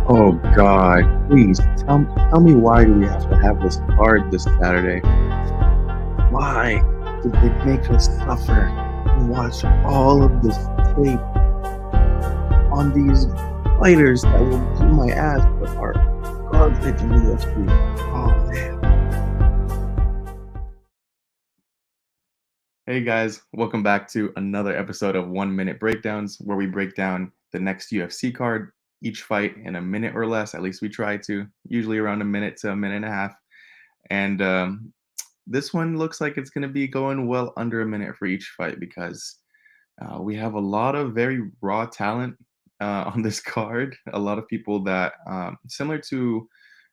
Oh God, please tell me why do we have to have this card this Saturday? Why did they make us suffer and watch all of this tape on these fighters that will do my ass but are garbage in the UFC? Oh man. Hey guys, welcome back to another episode of 1 Minute Breakdowns, where we break down the next UFC card, each fight in a minute or less. At least we try to, usually around a minute to a minute and a half. And this one looks like it's going to be going well under a minute for each fight because we have a lot of very raw talent on this card. A lot of people that, similar to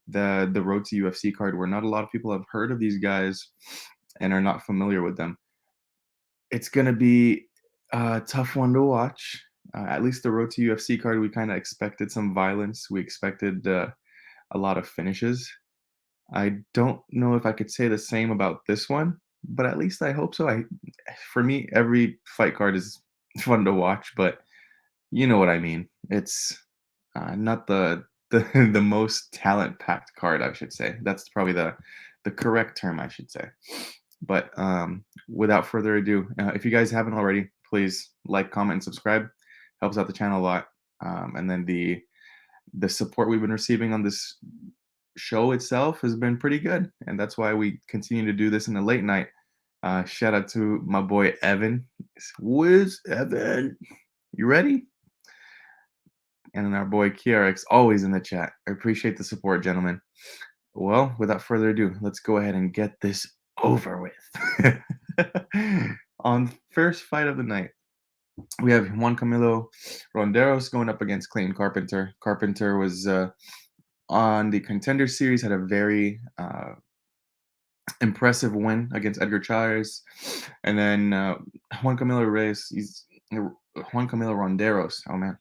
the Road to UFC card, where not a lot of people have heard of these guys and are not familiar with them. It's gonna be a tough one to watch. At least the Road to UFC card, we kinda expected some violence. We expected, a lot of finishes. I don't know if I could say the same about this one, but at least I hope so. For me, every fight card is fun to watch, but you know what I mean. It's, not the the most talent-packed card, I should say. That's probably the correct term, I should say. But without further ado, if you guys haven't already, please like, comment, and subscribe. Helps out the channel a lot. And then the support we've been receiving on this show itself has been pretty good, and that's why we continue to do this in the late night. Shout out to my boy Evan. Wiz Evan, you ready? And then our boy KRX, always in the chat. I appreciate the support, gentlemen. Well, without further ado, let's go ahead and get this over with. On first fight of the night, we have Juan Camilo Ronderos going up against Clayton Carpenter. Carpenter was on the Contender Series, had a very impressive win against Edgar Chairez. And then Juan Camilo Ronderos, oh man.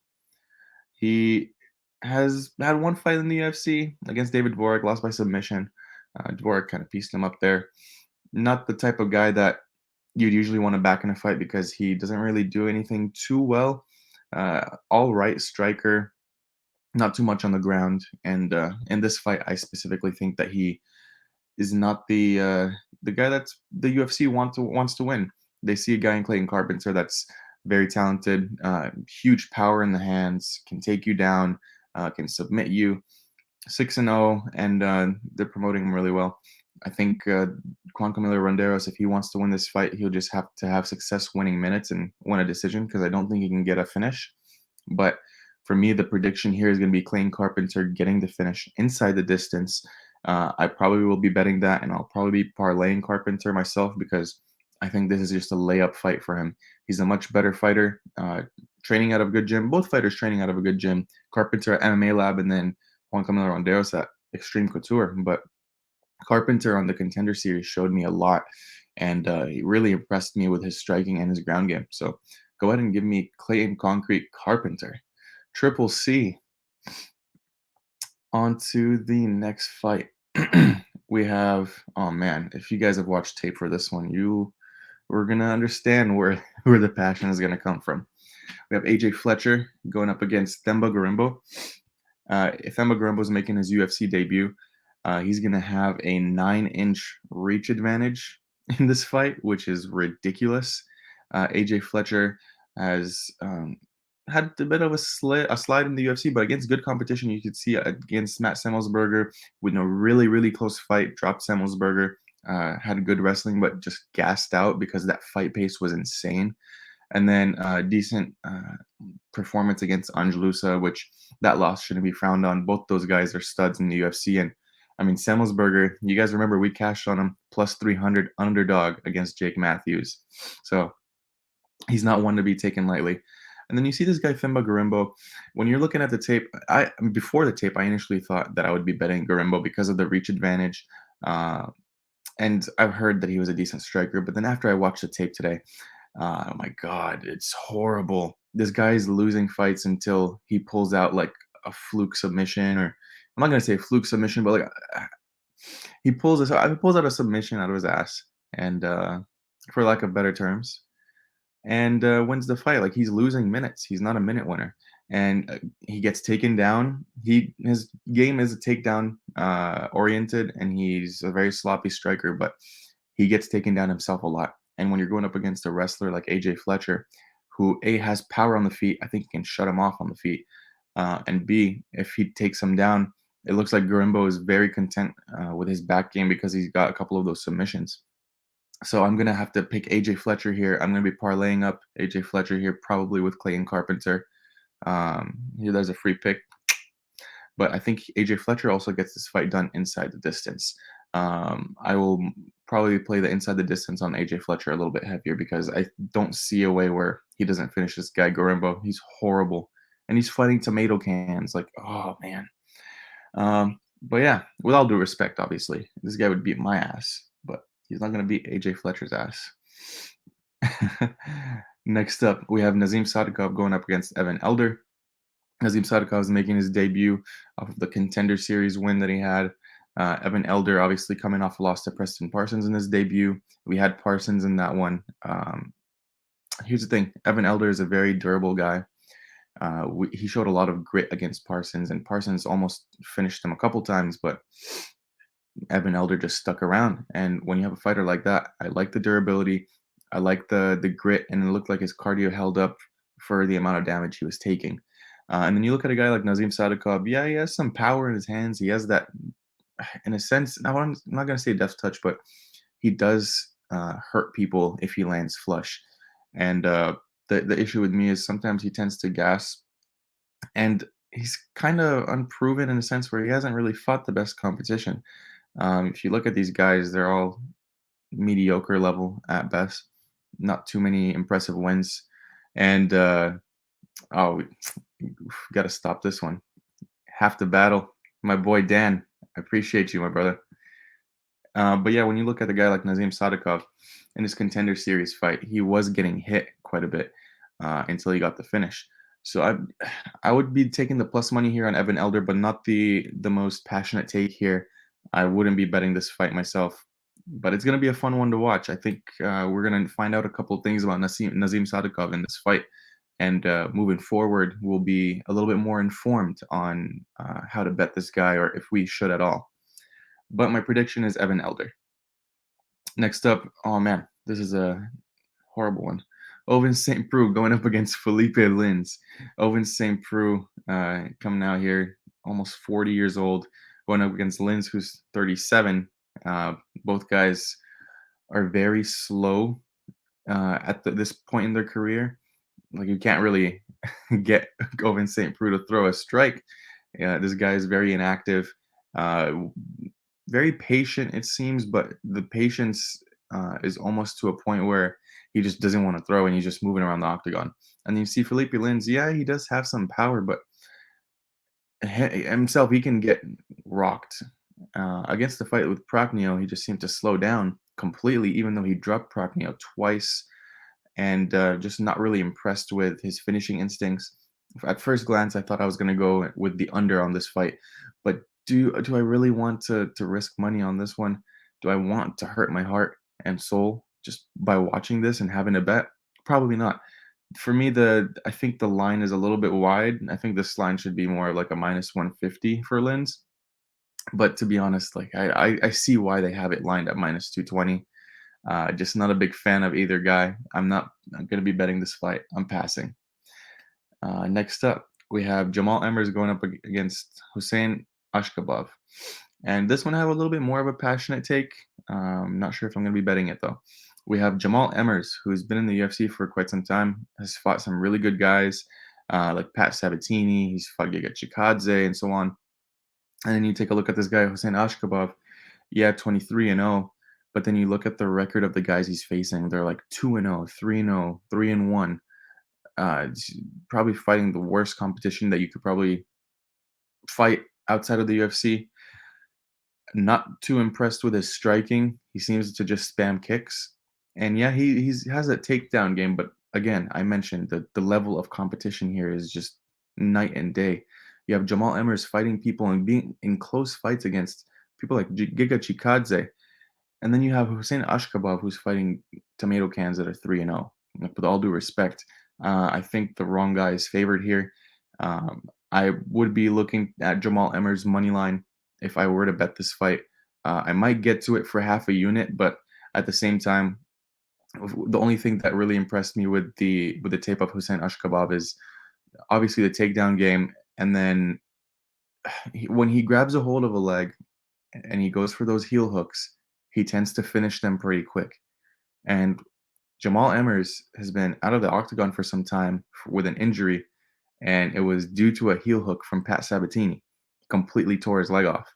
He has had one fight in the UFC against David Dvorak, lost by submission. Dvorak kind of pieced him up there. Not the type of guy that you'd usually want to back in a fight because he doesn't really do anything too well. All right striker, not too much on the ground. And in this fight, I specifically think that he is not the guy that's the UFC wants to win. They see a guy in Clayton Carpenter that's very talented, huge power in the hands, can take you down, can submit you. 6-0, and they're promoting him really well. I think Juan Camilo Ronderos, if he wants to win this fight, he'll just have to have success winning minutes and win a decision because I don't think he can get a finish. But for me, the prediction here is going to be Clayton Carpenter getting the finish inside the distance. I probably will be betting that, and I'll probably be parlaying Carpenter myself because I think this is just a layup fight for him. He's a much better fighter, training out of a good gym. Both fighters training out of a good gym. Carpenter at MMA Lab, and then Juan Camilo Ronderos at Extreme Couture. But Carpenter on the Contender Series showed me a lot, and he really impressed me with his striking and his ground game. So go ahead and give me Clayton Concrete Carpenter. Triple C. On to the next fight. We have, oh man, if you guys have watched tape for this one, we're going to understand where the passion is going to come from. We have AJ Fletcher going up against Themba Garimbo. If Themba Garimbo is making his UFC debut, he's going to have a 9-inch reach advantage in this fight, which is ridiculous. AJ Fletcher has had a bit of a slide in the UFC, but against good competition, you could see against Matt Semmelsberger with a really, really close fight, dropped Semmelsberger, had good wrestling, but just gassed out because that fight pace was insane. And then decent performance against Angelusa, which that loss shouldn't be frowned on. Both those guys are studs in the UFC. And I mean, Semmelsberger, you guys remember we cashed on him plus 300 underdog against Jake Matthews. So he's not one to be taken lightly. And then you see this guy, Themba Garimbo. When you're looking at the tape, before the tape, I initially thought that I would be betting Garimbo because of the reach advantage. And I've heard that he was a decent striker. But then after I watched the tape today, oh my God, it's horrible. This guy's losing fights until he pulls out like a fluke submission, or I'm not going to say fluke submission, but like he pulls out a submission out of his ass, and for lack of better terms, and wins the fight. Like, he's losing minutes. He's not a minute winner. and he gets taken down. His game is a takedown oriented, and he's a very sloppy striker, but he gets taken down himself a lot. And when you're going up against a wrestler like AJ Fletcher, who A has power on the feet, I think he can shut him off on the feet, and B, if he takes him down, it looks like Garimbo is very content with his back game because he's got a couple of those submissions. So I'm gonna have to pick AJ Fletcher here. I'm gonna be parlaying up AJ Fletcher here, probably with Clayton Carpenter. Here, there's a free pick, but I think AJ Fletcher also gets this fight done inside the distance. I will probably play the inside the distance on AJ Fletcher a little bit heavier because I don't see a way where he doesn't finish this guy Garimbo. He's horrible, and he's fighting tomato cans. Like, oh man. But yeah, with all due respect, obviously, this guy would beat my ass, but he's not gonna beat AJ Fletcher's ass. Next up, we have Nazim Sadikov going up against Evan Elder. Nazim Sadikov is making his debut off of the Contender Series win that he had. Evan Elder obviously coming off a loss to Preston Parsons in his debut. We had Parsons in that one. Here's the thing. Evan Elder is a very durable guy. He showed a lot of grit against Parsons, and Parsons almost finished him a couple times, but Evan Elder just stuck around. And when you have a fighter like that, I like the durability. I like the grit, and it looked like his cardio held up for the amount of damage he was taking. And then you look at a guy like Nazim Sadikov. Yeah, he has some power in his hands. He has that, in a sense, I'm not going to say death touch, but he does hurt people if he lands flush. And the issue with me is sometimes he tends to gas, and he's kind of unproven in a sense where he hasn't really fought the best competition. If you look at these guys, they're all mediocre level at best. Not too many impressive wins. And we got to stop this one. Half the battle. My boy Dan, I appreciate you, my brother. But yeah, when you look at a guy like Nazim Sadikov in his Contender Series fight, he was getting hit quite a bit until he got the finish. So I would be taking the plus money here on Evan Elder, but not the most passionate take here. I wouldn't be betting this fight myself, but it's going to be a fun one to watch. I think we're going to find out a couple of things about Nazim Sadikov in this fight, and moving forward, we'll be a little bit more informed on how to bet this guy, or if we should at all. But my prediction is Evan Elder. Next up, oh man, this is a horrible one. Ovince St. Preux going up against Felipe Lins. Ovince St. Preux coming out here, almost 40 years old, going up against Lins, who's 37. Both guys are very slow at this point in their career. Like, you can't really get Ovince St. Preux to throw a strike. This guy is very inactive, very patient, it seems, but the patience is almost to a point where he just doesn't want to throw, and he's just moving around the octagon. And you see Felipe Lins, yeah, he does have some power, but himself, he can get rocked. Against the fight with Prochnio, he just seemed to slow down completely, even though he dropped Prochnio twice, and just not really impressed with his finishing instincts. At first glance, I thought I was going to go with the under on this fight, but do I really want to risk money on this one? Do I want to hurt my heart and soul just by watching this and having a bet? Probably not. For me, I think the line is a little bit wide. I think this line should be more like a minus 150 for Lins. But to be honest, like I see why they have it lined at minus 220. Just not a big fan of either guy. I'm going to be betting this fight. I'm passing. Next up, we have Jamal Emmers going up against Hussein Ashkov. And this one I have a little bit more of a passionate take. Not sure if I'm going to be betting it, though. We have Jamal Emmers, who's been in the UFC for quite some time, has fought some really good guys like Pat Sabatini. He's fought Giga Chikadze and so on. And then you take a look at this guy, Hussein Ashkov. Yeah, 23-0. But then you look at the record of the guys he's facing. They're like 2-0, 3-0, 3-1. Probably fighting the worst competition that you could probably fight outside of the UFC. Not too impressed with his striking. He seems to just spam kicks. And yeah, he has a takedown game. But again, I mentioned that the level of competition here is just night and day. You have Jamal Emmers fighting people and being in close fights against people like Giga Chikadze. And then you have Hussein Ashkov, who's fighting tomato cans that are 3-0. With all due respect, I think the wrong guy is favored here. I would be looking at Jamal Emmers' money line if I were to bet this fight. I might get to it for half a unit, but at the same time, the only thing that really impressed me with the tape of Hussein Ashkabab is obviously the takedown game, and then when he grabs a hold of a leg and he goes for those heel hooks, he tends to finish them pretty quick. And Jamal Emmers has been out of the octagon for some time with an injury, and it was due to a heel hook from Pat Sabatini. Completely tore his leg off.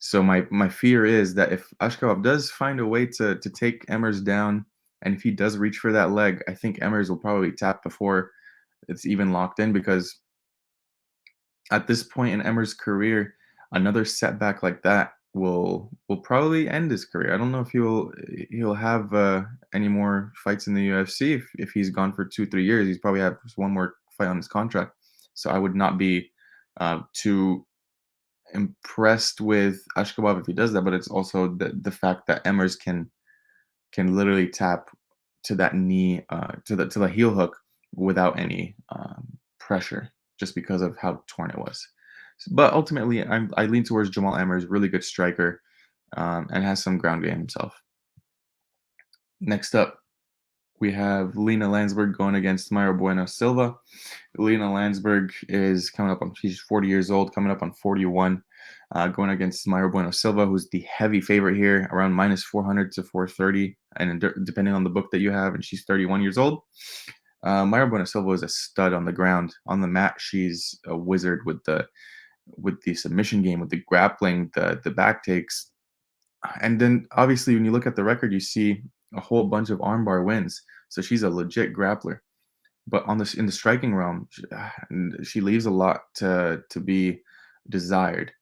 So my fear is that if Ashkov does find a way to take Emmers down, and if he does reach for that leg, I think Emmers will probably tap before it's even locked in, because at this point in Emmers' career, another setback like that will probably end his career. I don't know if he'll have any more fights in the UFC if he's gone for 2-3 years. He's probably have just one more fight on his contract. So I would not be too impressed with Ashkabab if he does that. But it's also the fact that Emmers can literally tap to that knee to the heel hook without any pressure, just because of how torn it was. But ultimately, I lean towards Jamal Emmers, really good striker, and has some ground game himself. Next up, we have Lena Lansberg going against Mayra Bueno Silva. Lena Lansberg is coming up on, she's 40 years old, coming up on 41, going against Mayra Bueno Silva, who's the heavy favorite here, around minus 400 to 430, and depending on the book that you have, and she's 31 years old. Mayra Bueno Silva is a stud on the ground. On the mat, she's a wizard with the submission game, with the grappling, the back takes. And then obviously when you look at the record, you see a whole bunch of armbar wins. So she's a legit grappler. But in the striking realm, she leaves a lot to be desired.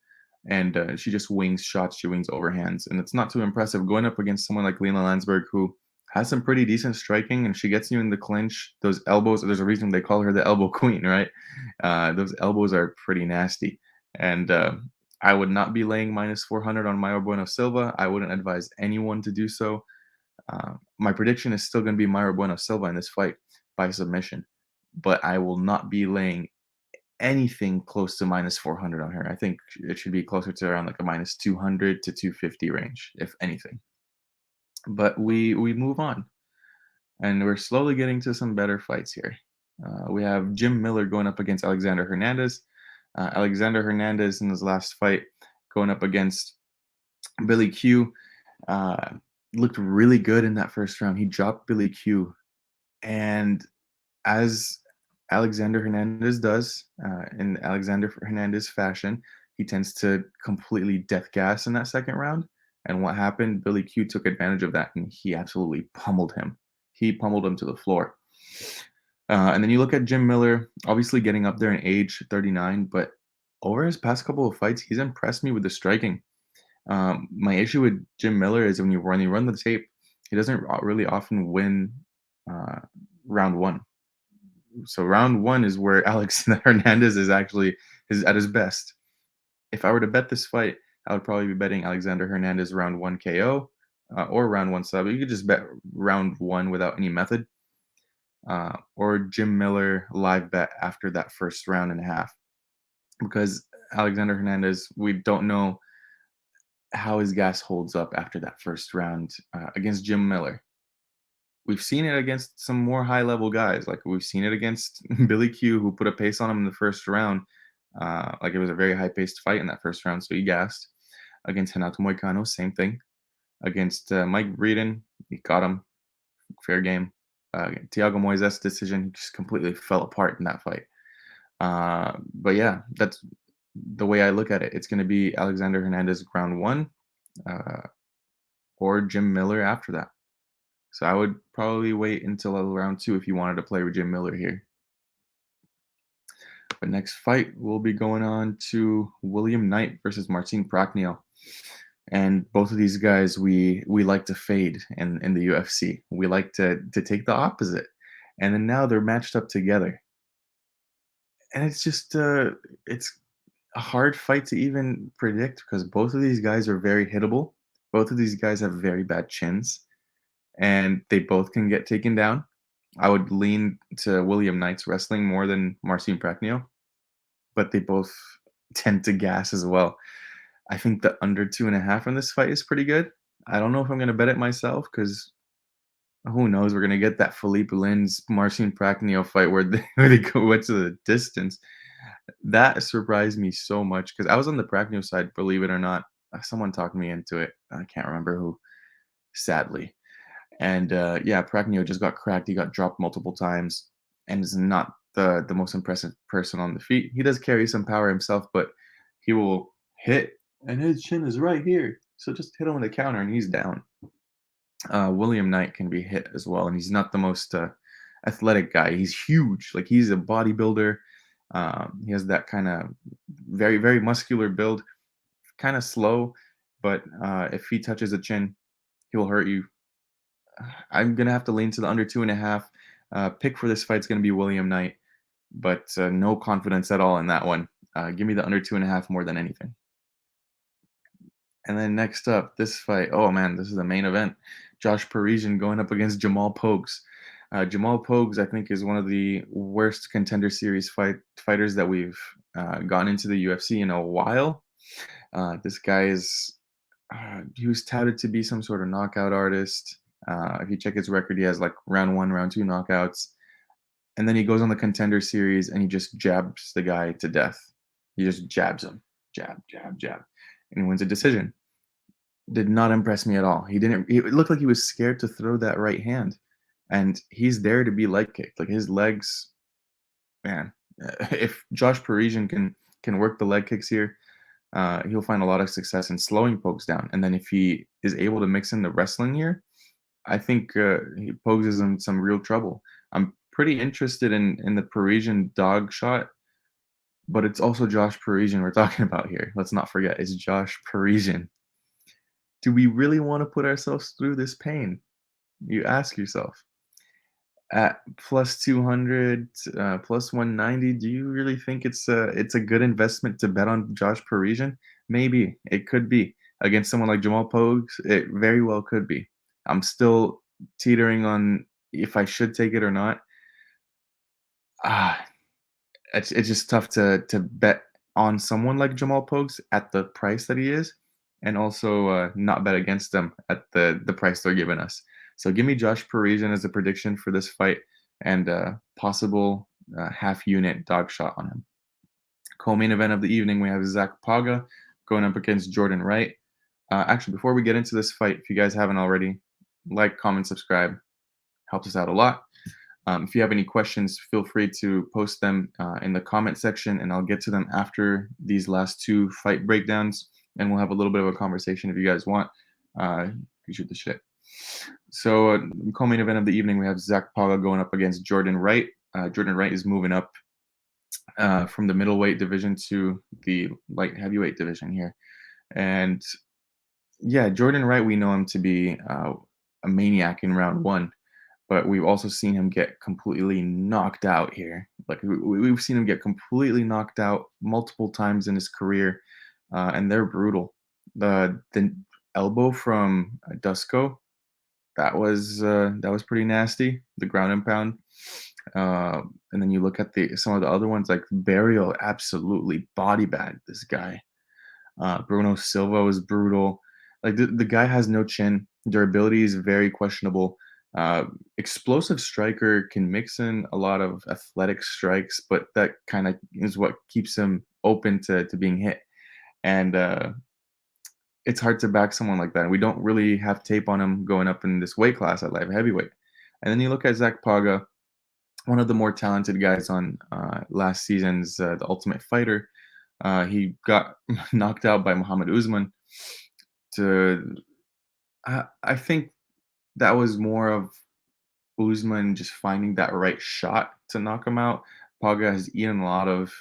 And she just wings shots, she wings overhands, and it's not too impressive going up against someone like Lena Landsberg, who has some pretty decent striking, and she gets you in the clinch. Those elbows, there's a reason they call her the elbow queen, right? Those elbows are pretty nasty. And I would not be laying minus 400 on Mayra Bueno Silva. I wouldn't advise anyone to do so. My prediction is still going to be Mayra Bueno Silva in this fight by submission, but I will not be laying anything close to minus 400 on her. I think it should be closer to around like a minus 200 to 250 range, if anything. But we move on, and we're slowly getting to some better fights here. We have Jim Miller going up against Alexander Hernandez. Alexander Hernandez in his last fight going up against Billy Q looked really good in that first round. He dropped Billy Q, and as Alexander Hernandez does, in Alexander Hernandez fashion, he tends to completely death gas in that second round. And what happened? Billy Q took advantage of that, and he absolutely pummeled him. He pummeled him to the floor. And then you look at Jim Miller, obviously getting up there in age, 39, but over his past couple of fights, he's impressed me with the striking. My issue with Jim Miller is when you run the tape, he doesn't really often win round one. So round one is where Alex Hernandez is actually at his best. If I were to bet this fight, I would probably be betting Alexander Hernandez round one KO or round one sub. You could just bet round one without any method. Or Jim Miller live bet after that first round and a half. Because Alexander Hernandez, we don't know how his gas holds up after that first round against Jim Miller. We've seen it against some more high-level guys. Like we've seen it against Billy Q, who put a pace on him in the first round. Like it was a very high-paced fight in that first round, so he gassed. Against Renato Moicano, same thing. Against Mike Breeden, he caught him. Fair game. Thiago Moises' decision just completely fell apart in that fight. But yeah, that's the way I look at it. It's going to be Alexander Hernandez round one or Jim Miller after that. So I would probably wait until round two if you wanted to play with Jim Miller here. But next fight, we'll be going on to William Knight versus Marcin Prachnio. And both of these guys we like to fade in the UFC. We like to take the opposite. And then now they're matched up together. And it's just it's a hard fight to even predict because both of these guys are very hittable. Both of these guys have very bad chins, and they both can get taken down. I would lean to William Knight's wrestling more than Marcin Prachnio. but they both tend to gas as well. I think the under 2.5 in this fight is pretty good. I don't know if I'm gonna bet it myself because who knows? We're gonna get that Philippe Lins Marcin Prachnio fight where they, where they go went to the distance. That surprised me so much because I was on the Prachnio side, believe it or not. Someone talked me into it. I can't remember who, sadly. And yeah, Prachnio just got cracked. He got dropped multiple times and is not the most impressive person on the feet. He does carry some power himself, but he will hit, and his chin is right here. So just hit him with a counter, and he's down. William Knight can be hit as well, and he's not the most athletic guy. He's huge, like he's a bodybuilder. He has that kind of very muscular build, kind of slow, but if he touches the chin, he will hurt you. I'm gonna have to lean to the under 2.5. Pick for this fight is gonna be William Knight, but no confidence at all in that one. Give me the under 2.5 more than anything. And then next up, this fight. Oh man, this is the main event. Josh Parisian going up against Jamal Pogues. Jamal Pogues, I think, is one of the worst contender series fighters that we've gone into the UFC in a while. This guy is he was touted to be some sort of knockout artist. If you check his record, he has like round one, round two knockouts, and then he goes on the contender series and he just jabs the guy to death. He just jabs him, jab, and he wins a decision. Did not impress me at all. He didn't. It looked like he was scared to throw that right hand, and he's there to be leg kicked. Like his legs, man. If Josh Parisian can work the leg kicks here, he'll find a lot of success in slowing Pogues down. And then if he is able to mix in the wrestling here, I think he poses in some real trouble. I'm pretty interested in the Parisian dog shot, but it's also Josh Parisian we're talking about here. Let's not forget, it's Josh Parisian. Do we really want to put ourselves through this pain? You ask yourself. At plus 200, plus 190, do you really think it's a good investment to bet on Josh Parisian? Maybe it could be against someone like Jamal Pogues. It very well could be. I'm still teetering on if I should take it or not. Ah, it's just tough to bet on someone like Jamal Pogues at the price that he is, and also not bet against them at the price they're giving us. So give me Josh Parisian as a prediction for this fight and possible half unit dog shot on him. Co-main event of the evening, we have Zach Paga going up against Jordan Wright. Actually, before we get into this fight, if you guys haven't already, like, comment, subscribe. Helps us out a lot. If you have any questions, feel free to post them in the comment section, and I'll get to them after these last two fight breakdowns, and we'll have a little bit of a conversation if you guys want. You shoot the shit. So, co-main event of the evening, we have Zach Paga going up against Jordan Wright. Jordan Wright is moving up from the middleweight division to the light heavyweight division here. And yeah, Jordan Wright, we know him to be a maniac in round one, but we've also seen him get completely knocked out here. Like we've seen him get completely knocked out multiple times in his career, and they're brutal. The elbow from Dusko, that was pretty nasty. The ground and pound, and then you look at some of the other ones, like Burial, absolutely body bagged this guy. Bruno Silva was brutal. Like the guy has no chin. Durability is very questionable. Explosive striker, can mix in a lot of athletic strikes, but that kind of is what keeps him open to being hit. And it's hard to back someone like that. We don't really have tape on him going up in this weight class at light heavyweight. And then you look at Zach Paga, one of the more talented guys on last season's The Ultimate Fighter. He got knocked out by Muhammad Usman. I think that was more of Usman just finding that right shot to knock him out. Paga has eaten a lot of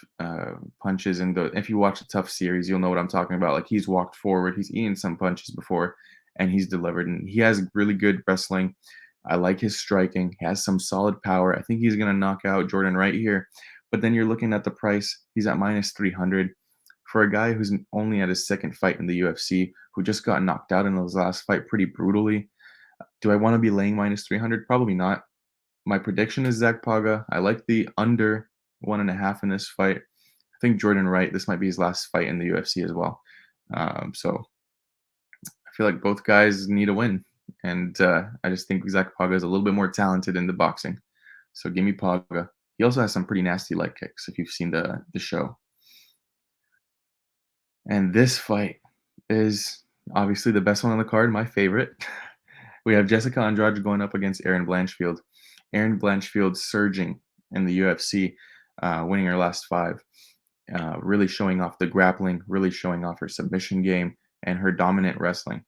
punches, and if you watch a tough series, you'll know what I'm talking about. Like he's walked forward, he's eaten some punches before, and he's delivered. And he has really good wrestling. I like his striking. He has some solid power. I think he's going to knock out Jordan Wright here. But then you're looking at the price. He's at minus 300 for a guy who's only at his second fight in the UFC, who just got knocked out in his last fight pretty brutally. Do I want to be laying minus 300? Probably not. My prediction is Zach Paga. I like the under 1.5 in this fight. I think Jordan Wright, this might be his last fight in the UFC as well. So I feel like both guys need a win. And I just think Zach Paga is a little bit more talented in the boxing. So give me Paga. He also has some pretty nasty leg kicks if you've seen the show. And this fight is obviously the best one on the card, my favorite. We have Jessica Andrade going up against Erin Blanchfield. Erin Blanchfield surging in the UFC, winning her last 5, really showing off the grappling, really showing off her submission game and her dominant wrestling.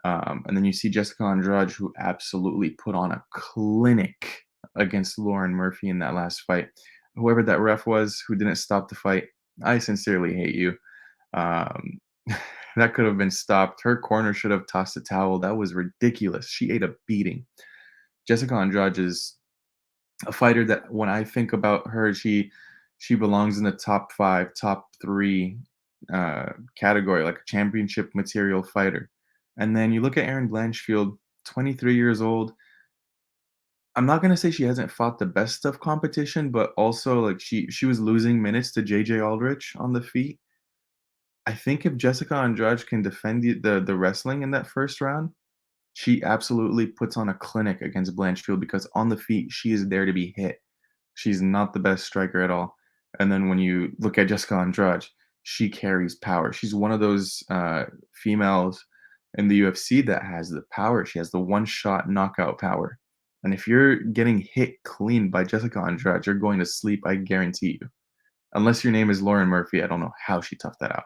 And then you see Jessica Andrade, who absolutely put on a clinic against Lauren Murphy in that last fight. Whoever that ref was who didn't stop the fight, I sincerely hate you. Um, that could have been stopped. Her corner should have tossed a towel. That was ridiculous. She ate a beating. Jessica Andrade is a fighter that when I think about her, she belongs in the top 5, top 3 category, like a championship material fighter. And then you look at Erin Blanchfield, 23 years old. I'm not gonna say she hasn't fought the best of competition, but also like she was losing minutes to JJ Aldrich on the feet. I think if Jessica Andrade can defend the wrestling in that first round, she absolutely puts on a clinic against Blanchfield because on the feet, she is there to be hit. She's not the best striker at all. And then when you look at Jessica Andrade, she carries power. She's one of those females in the UFC that has the power. She has the one-shot knockout power. And if you're getting hit clean by Jessica Andrade, you're going to sleep, I guarantee you. Unless your name is Lauren Murphy, I don't know how she toughed that out.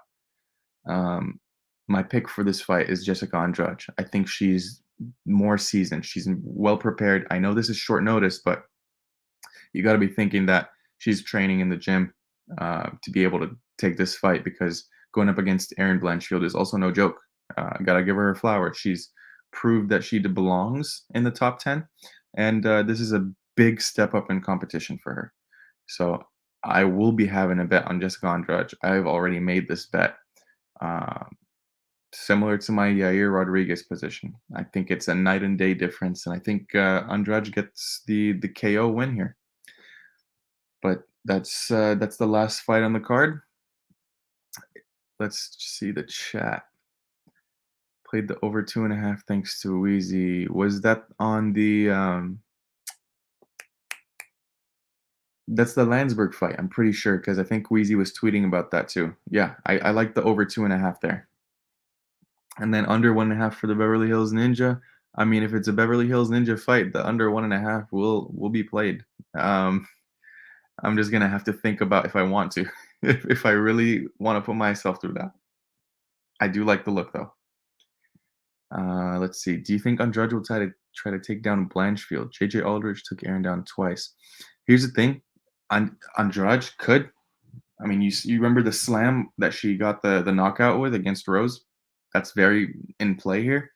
My pick for this fight is Jessica Andrade. I think she's more seasoned. She's well prepared. I know this is short notice, but you got to be thinking that she's training in the gym to be able to take this fight because going up against Erin Blanchfield is also no joke. Got to give her her flowers. She's proved that she belongs in the top 10, and this is a big step up in competition for her. So I will be having a bet on Jessica Andrade. I've already made this bet. Similar to my Yair Rodriguez position. I think it's a night and day difference, and I think Andrade gets the KO win here. But that's the last fight on the card. Let's see the chat. Played the over 2.5 thanks to Wheezy. Was that on the that's the Lansberg fight, I'm pretty sure, because I think Wheezy was tweeting about that too. Yeah, I like the over 2.5 there. And then under 1.5 for the Beverly Hills Ninja. I mean, if it's a Beverly Hills Ninja fight, the under 1.5 will be played. I'm just gonna have to think about if I want to, if I really want to put myself through that. I do like the look though. Let's see. Do you think Andrade will try to take down Blanchfield? JJ Aldrich took Erin down twice. Here's the thing. Andrade could. I mean, you remember the slam that she got the knockout with against Rose? That's very in play here.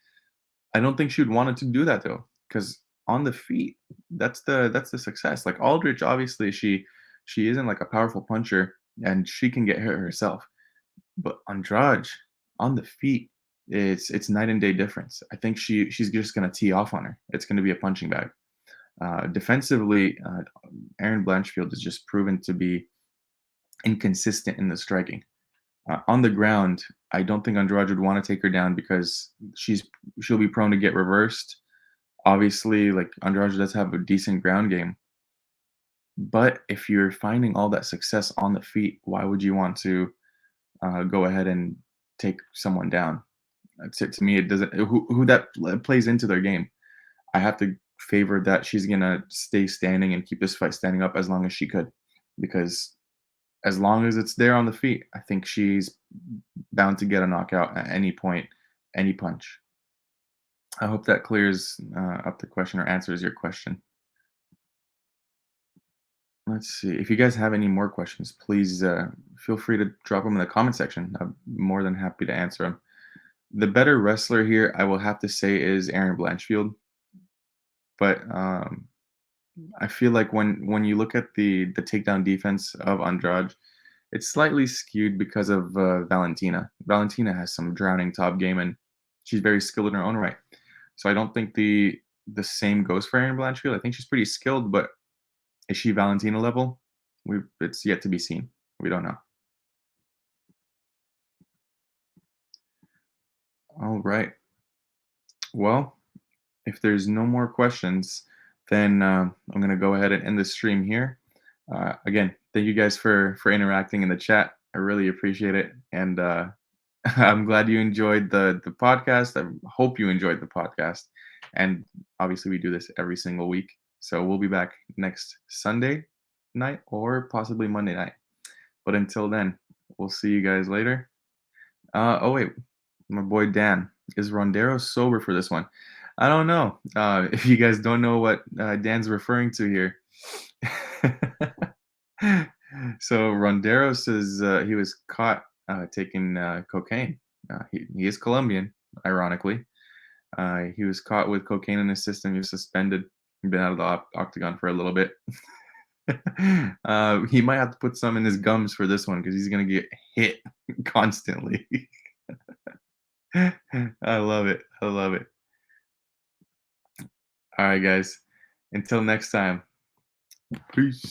I don't think she would want to do that though, because on the feet, that's the success. Like Aldrich, obviously, she isn't like a powerful puncher, and she can get hurt herself. But Andrade on the feet, it's night and day difference. I think she's just gonna tee off on her. It's gonna be a punching bag. Defensively, Erin Blanchfield is just proven to be inconsistent in the striking. On the ground, I don't think Andrade would want to take her down because she'll be prone to get reversed. Obviously, like Andrade does have a decent ground game. But if you're finding all that success on the feet, why would you want to go ahead and take someone down? To me, it doesn't. Who that plays into their game. I have to favor that she's gonna stay standing and keep this fight standing up as long as she could, because as long as it's there on the feet, I think she's bound to get a knockout at any point, any punch. I hope that clears up the question or answers your question. Let's see. If you guys have any more questions, please feel free to drop them in the comment section. I'm more than happy to answer them. The better wrestler here, I will have to say, is Erin Blanchfield. But I feel like when you look at the takedown defense of Andrade, it's slightly skewed because of Valentina. Valentina has some drowning top game, and she's very skilled in her own right. So I don't think the same goes for Erin Blanchfield. I think she's pretty skilled, but is she Valentina level? It's yet to be seen. We don't know. All right. Well, if there's no more questions, then I'm gonna go ahead and end the stream here. Again, thank you guys for interacting in the chat. I really appreciate it, and I'm glad you enjoyed the podcast. I hope you enjoyed the podcast, and obviously we do this every single week. So we'll be back next Sunday night or possibly Monday night. But until then, we'll see you guys later. Oh wait, my boy Dan, is Ronderos sober for this one? I don't know. If you guys don't know what Dan's referring to here. So Ronderos is he was caught taking cocaine. He is Colombian, ironically. He was caught with cocaine in his system. He was suspended. He'd been out of the octagon for a little bit. He might have to put some in his gums for this one because he's gonna get hit constantly. I love it. I love it. All right, guys. Until next time. Peace.